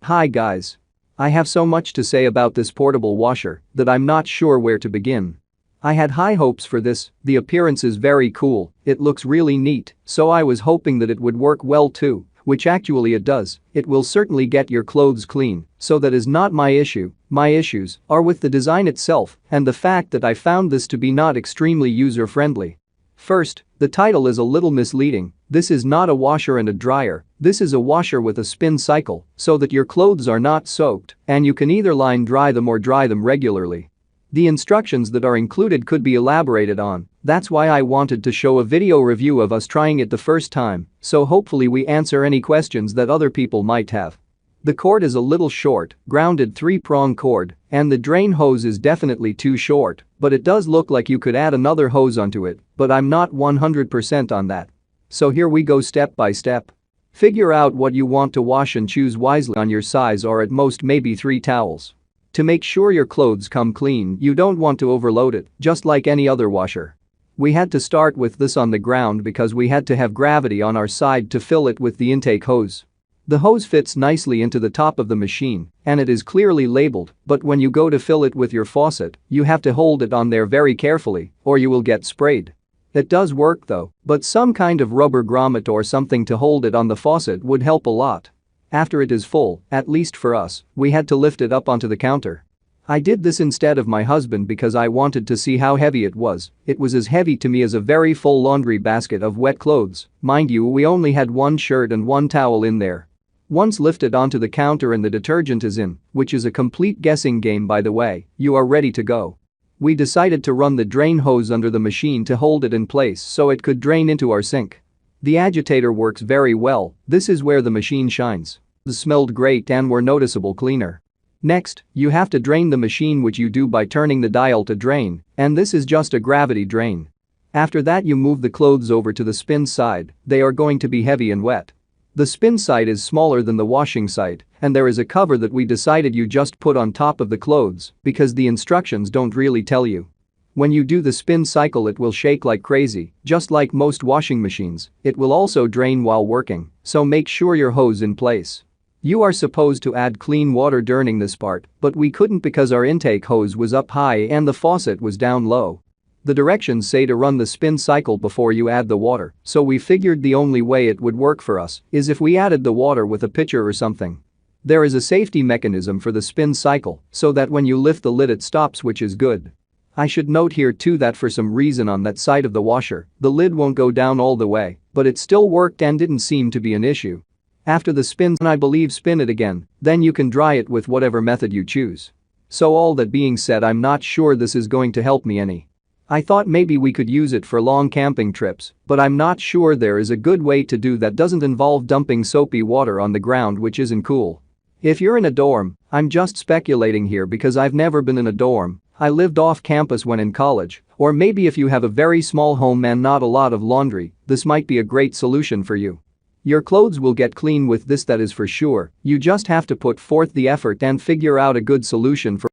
Hi guys. I have so much to say about this portable washer that I'm not sure where to begin. I had high hopes for this, the appearance is very cool, it looks really neat, so I was hoping that it would work well too, which actually it does. It will certainly get your clothes clean, so that is not my issue. My issues are with the design itself and the fact that I found this to be not extremely user-friendly. First, the title is a little misleading. This is not a washer and a dryer, this is a washer with a spin cycle so that your clothes are not soaked and you can either line dry them or dry them regularly. The instructions that are included could be elaborated on, that's why I wanted to show a video review of us trying it the first time, so hopefully we answer any questions that other people might have. The cord is a little short, grounded 3-prong cord, and the drain hose is definitely too short, but it does look like you could add another hose onto it, but I'm not 100% on that. So here we go step by step. Figure out what you want to wash and choose wisely on your size or at most maybe 3 towels. To make sure your clothes come clean, you don't want to overload it, just like any other washer. We had to start with this on the ground because we had to have gravity on our side to fill it with the intake hose. The hose fits nicely into the top of the machine and it is clearly labeled, but when you go to fill it with your faucet, you have to hold it on there very carefully or you will get sprayed. It does work though, but some kind of rubber grommet or something to hold it on the faucet would help a lot. After it is full, at least for us, we had to lift it up onto the counter. I did this instead of my husband because I wanted to see how heavy it was. It was as heavy to me as a very full laundry basket of wet clothes. Mind you, we only had 1 shirt and 1 towel in there. Once lifted onto the counter and the detergent is in, which is a complete guessing game by the way, you are ready to go. We decided to run the drain hose under the machine to hold it in place so it could drain into our sink. The agitator works very well, this is where the machine shines. It smelled great and were noticeable cleaner. Next, you have to drain the machine, which you do by turning the dial to drain, and this is just a gravity drain. After that you move the clothes over to the spin side, they are going to be heavy and wet. The spin side is smaller than the washing side, and there is a cover that we decided you just put on top of the clothes because the instructions don't really tell you. When you do the spin cycle it will shake like crazy, just like most washing machines. It will also drain while working, so make sure your hose in place. You are supposed to add clean water during this part, but we couldn't because our intake hose was up high and the faucet was down low. The directions say to run the spin cycle before you add the water, so we figured the only way it would work for us is if we added the water with a pitcher or something. There is a safety mechanism for the spin cycle so that when you lift the lid it stops, which is good. I should note here too that for some reason on that side of the washer, the lid won't go down all the way, but it still worked and didn't seem to be an issue. After the spin, and I believe spin it again, then you can dry it with whatever method you choose. So all that being said, I'm not sure this is going to help me any. I thought maybe we could use it for long camping trips, but I'm not sure there is a good way to do that doesn't involve dumping soapy water on the ground, which isn't cool. If you're in a dorm, I'm just speculating here because I've never been in a dorm, I lived off campus when in college, or maybe if you have a very small home and not a lot of laundry, this might be a great solution for you. Your clothes will get clean with this, that is for sure, you just have to put forth the effort and figure out a good solution for